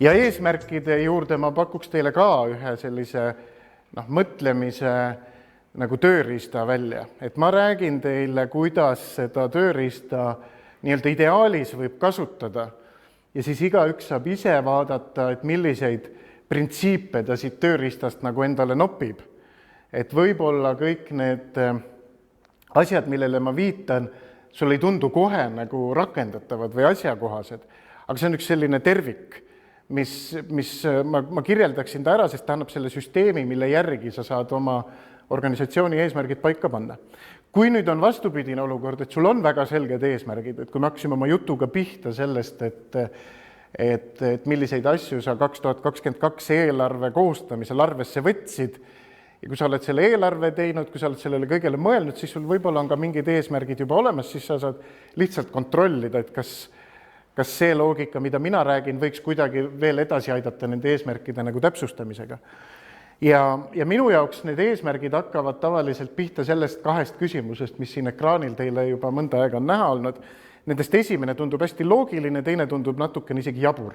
Ja eesmärkide juurde ma pakuks teile ka ühe sellise mõtlemise nagu tööriista välja. Et ma räägin teile, kuidas seda tööriista nii-öelda ideaalis võib kasutada ja siis igaüks saab ise vaadata, et milliseid printsiipe ta siit tööriistast nagu endale nopib. Et võib-olla kõik need asjad, millele ma viitan, sul ei tundu kohe nagu rakendatavad või asjakohased, aga see on üks selline tervik, mis ma kirjeldaksin ta ära, sest ta annab selle süsteemi, mille järgi sa saad oma organisatsiooni eesmärgid paika panna. Kui nüüd on vastupidine olukord, et sul on väga selged eesmärgid, et kui me hakkasime oma jutuga pihta sellest, et milliseid asju sa 2022 eelarve koostamisel arvesse võtsid, ja kui sa oled selle eelarve teinud, kui sa oled sellele kõigele mõelnud, siis sul võib-olla on ka mingid eesmärgid juba olemas, siis sa saad lihtsalt kontrollida, et kas see loogika, mida mina räägin, võiks kuidagi veel edasi aidata nende eesmärkide nagu täpsustamisega. Ja minu jaoks need eesmärgid hakkavad tavaliselt pihta sellest 2 küsimusest, mis siin ekraanil teile juba mõnda aega on näha olnud. Nendest esimene tundub hästi loogiline, teine tundub natukene isegi jabur.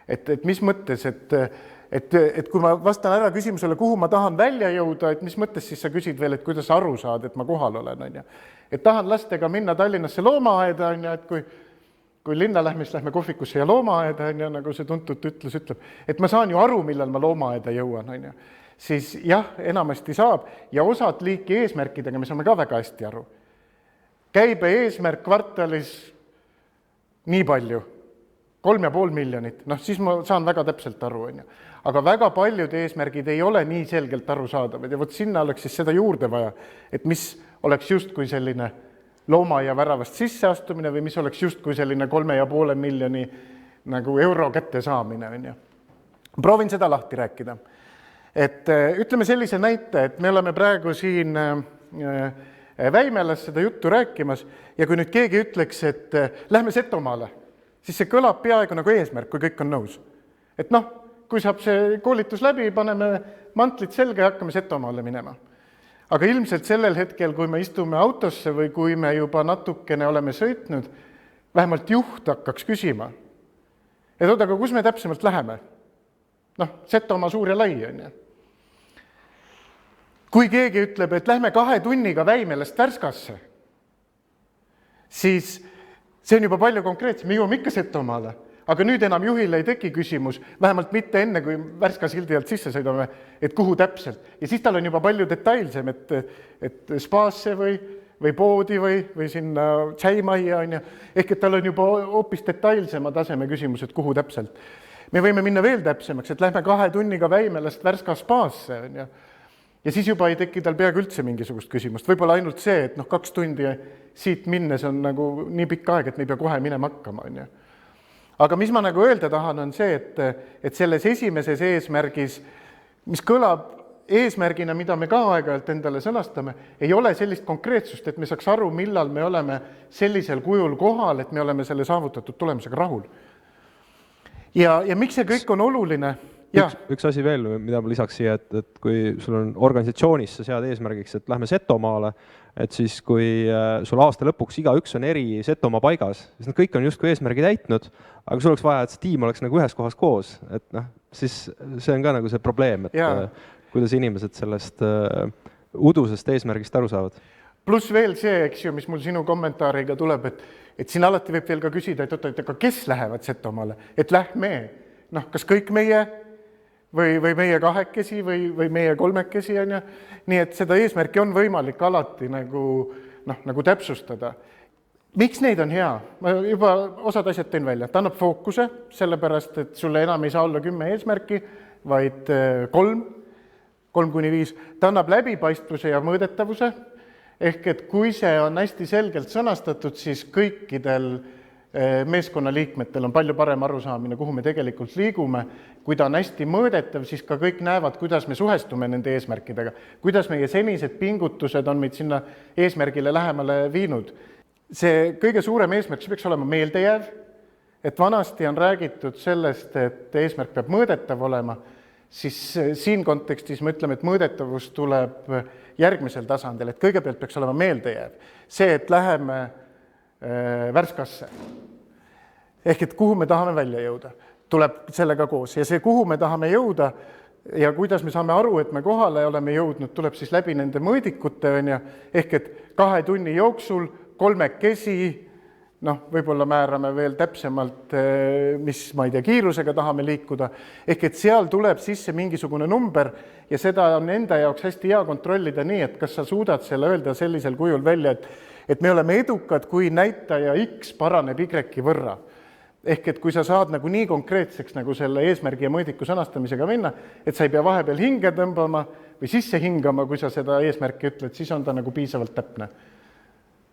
Et mis mõttes, et kui ma vastan ära küsimusele, kuhu ma tahan välja jõuda, et mis mõttes siis sa küsid veel, et kuidas aru saad, et ma kohal olen. Et tahan lastega minna Tallinnasse loomaaeda, et kui linna lähme, siis lähme kohvikusse ja loomaaeda, nagu see tuntud ütlus ütleb, et ma saan ju aru, millal ma loomaaeda jõuan, siis jah, enamasti saab ja osad liiki eesmärkidega me saame ka väga hästi aru. Käibe eesmärk kvartalis nii palju, 3,5 miljonit, siis ma saan väga täpselt aru, aga väga paljud eesmärgid ei ole nii selgelt aru saadavad ja sinna oleks siis seda juurde vaja, et mis oleks justkui selline loomaaia väravast sisseastumine või mis oleks justkui selline 3,5 miljoni nagu euro kätte saamine. Proovin seda lahti rääkida. Et ütleme sellise näite, et me oleme praegu siin Väimelas seda juttu rääkimas ja kui nüüd keegi ütleks, et lähme Setomaale, siis see kõlab peaaegu nagu eesmärk, kui kõik on nõus. Et kui saab see koolitus läbi, paneme mantlit selga ja hakkame Setomaale minema. Aga ilmselt sellel hetkel, kui me istume autosse või kui me juba natukene oleme sõitnud, vähemalt juht hakkaks küsima, et oota, aga kus me täpsemalt läheme? Setomaa suur ja lai on. Kui keegi ütleb, et lähme 2 tunniga Väimelast Värskasse, siis see on juba palju konkreetsem, me jõuame ikka Setomaale. Aga nüüd enam juhile ei teki küsimus, vähemalt mitte enne, kui Värska sildi alt sisse sõidame, et kuhu täpselt. Ja siis tal on juba palju detailsem, et spaasse või poodi või sinna tšäimajja on. Ehk et tal on juba hoopis detailsema taseme küsimus, et kuhu täpselt. Me võime minna veel täpsemaks, et lähme 2 tunniga Väimelast Värska spaasse on. Ja siis juba ei teki tal peaaegu üldse mingisugust küsimust. Võib-olla ainult see, et 2 tundi siit minnes on nagu nii pikk aeg, et me ei pea kohe minema hakkama on. Aga mis ma nagu öelda tahan, on see, et selles esimeses eesmärgis, mis kõlab eesmärgina, mida me ka aeg-ajalt endale sõnastame, ei ole sellist konkreetsust, et me saaks aru, millal me oleme sellisel kujul kohal, et me oleme selle saavutatud tulemusega rahul. Ja miks see kõik on oluline? Üks asi veel, mida ma lisaks siia, et kui sul on organisatsioonis sa sead eesmärgiks, et lähme Setomaale, et siis kui sul aasta lõpuks igaüks on eri Setomaa paigas, siis nad kõik on justkui eesmärgi täitnud, aga sul oleks vaja, et see tiim oleks nagu ühes kohas koos, et siis see on ka nagu see probleem, et kuidas inimesed sellest udusest eesmärgist aru saavad. Pluss veel see, eks ju, mis mul sinu kommentaariga tuleb, et siin alati võib veel ka küsida, et aga kes lähevad Setomaale, et lähme, kas kõik meie või meie 2 või meie 3 on. Nii et seda eesmärki on võimalik alati nagu täpsustada. Miks neid on hea? Ma juba osad asjad tõin välja. Ta annab fookuse, sellepärast, et sulle enam ei saa olla 10 eesmärki, vaid 3-5. Ta annab läbipaistvuse ja mõõdetavuse, ehk et kui see on hästi selgelt sõnastatud, siis kõikidel meeskonnaliikmetel on palju parem arusaamine, kuhu me tegelikult liigume. Kui ta on hästi mõõdetav, siis ka kõik näevad, kuidas me suhestume nende eesmärkidega, kuidas meie senised pingutused on meid sinna eesmärgile lähemale viinud. See kõige suurem eesmärk, see peaks olema meeldejääv, et vanasti on räägitud sellest, et eesmärk peab mõõdetav olema, siis siin kontekstis me ütleme, et mõõdetavus tuleb järgmisel tasandil, et kõigepealt peaks olema meeldejääv. See, et läheme Värskasse. Ehk et kuhu me tahame välja jõuda. tuleb sellega koos ja see, kuhu me tahame jõuda ja kuidas me saame aru, et me kohale oleme jõudnud, tuleb siis läbi nende mõõdikute, on ju, ehk et 2 tunni jooksul 3 noh, võib-olla määrame veel täpsemalt, mis, ma ei tea, kiirusega tahame liikuda, ehk et seal tuleb sisse mingisugune number ja seda on enda jaoks hästi hea kontrollida nii, et kas sa suudad selle öelda sellisel kujul välja, et me oleme edukad, kui näitaja X paraneb Y võrra. Ehk et kui sa saad nagu nii konkreetseks nagu selle eesmärgi ja mõõdiku sõnastamisega minna, et sa ei pea vahepeal hinge tõmbama või sisse hingama, kui sa seda eesmärki ütled, siis on ta nagu piisavalt täpne.